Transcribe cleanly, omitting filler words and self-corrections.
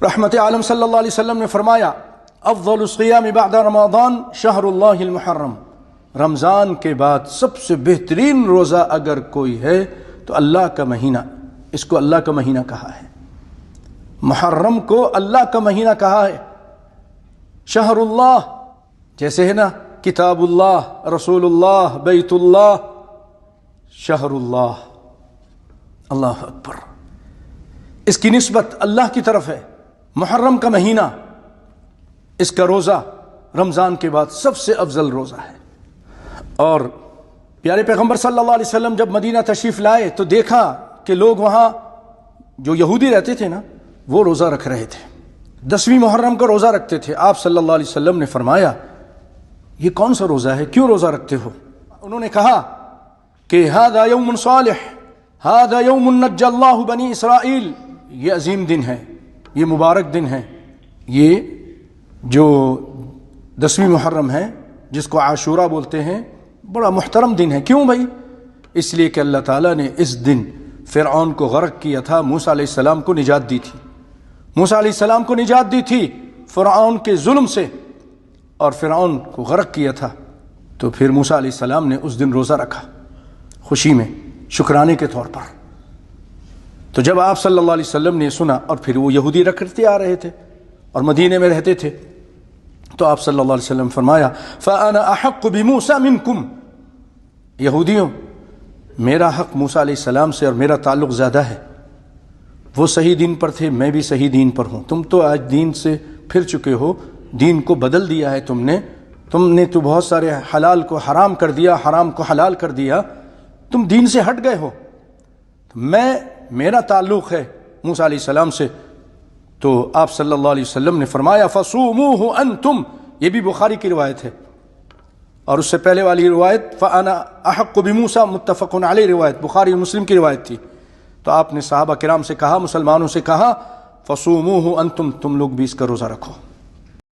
رحمت عالم صلی اللہ علیہ وسلم نے فرمایا افضل الصیام بعد رمضان شہر اللہ المحرم، رمضان کے بعد سب سے بہترین روزہ اگر کوئی ہے تو اللہ کا مہینہ، اس کو اللہ کا مہینہ کہا ہے، محرم کو اللہ کا مہینہ کہا ہے۔ شہر اللہ جیسے ہے نا کتاب اللہ، رسول اللہ، بیت اللہ، شہر اللہ، اللہ اکبر، اس کی نسبت اللہ کی طرف ہے۔ محرم کا مہینہ، اس کا روزہ رمضان کے بعد سب سے افضل روزہ ہے۔ اور پیارے پیغمبر صلی اللہ علیہ وسلم جب مدینہ تشریف لائے تو دیکھا کہ لوگ وہاں جو یہودی رہتے تھے نا وہ روزہ رکھ رہے تھے، 10ویں محرم کا روزہ رکھتے تھے۔ آپ صلی اللہ علیہ وسلم نے فرمایا یہ کون سا روزہ ہے، کیوں روزہ رکھتے ہو؟ انہوں نے کہا کہ ھذا یوم صالح، ھذا یوم نجی اللہ بنی اسرائیل، یہ عظیم دن ہے، یہ مبارک دن ہے، یہ جو 10ویں محرم ہے جس کو عاشورہ بولتے ہیں، بڑا محترم دن ہے۔ کیوں بھائی؟ اس لیے کہ اللہ تعالیٰ نے اس دن فرعون کو غرق کیا تھا، موسیٰ علیہ السلام کو نجات دی تھی، موسیٰ علیہ السلام کو نجات دی تھی فرعون کے ظلم سے، اور فرعون کو غرق کیا تھا۔ تو پھر موسیٰ علیہ السلام نے اس دن روزہ رکھا خوشی میں، شکرانے کے طور پر۔ تو جب آپ صلی اللہ علیہ وسلم نے سنا، اور پھر وہ یہودی رکھتے آ رہے تھے اور مدینے میں رہتے تھے، تو آپ صلی اللہ علیہ وسلم فرمایا فَأَنَا أَحَقُّ بِمُوسَى مِنْكُمْ، یہودیوں میرا حق موسیٰ علیہ السلام سے اور میرا تعلق زیادہ ہے، وہ صحیح دین پر تھے، میں بھی صحیح دین پر ہوں، تم تو آج دین سے پھر چکے ہو، دین کو بدل دیا ہے تم نے تو بہت سارے حلال کو حرام کر دیا، حرام کو حلال کر دیا، تم دین سے ہٹ گئے ہو، میرا تعلق ہے موسیٰ علیہ السلام سے۔ تو آپ صلی اللہ علیہ وسلم نے فرمایا فَصُومُوهُ أَنْتُمْ، یہ بھی بخاری کی روایت ہے، اور اس سے پہلے والی روایت فَأَنَا أَحَقُّ بِمُوسَى متفق علیہ روایت بخاری اور مسلم کی روایت تھی۔ تو آپ نے صحابہ کرام سے کہا، مسلمانوں سے کہا فَصُومُوهُ أَنْتُمْ، تم لوگ بھی اس کا روزہ رکھو۔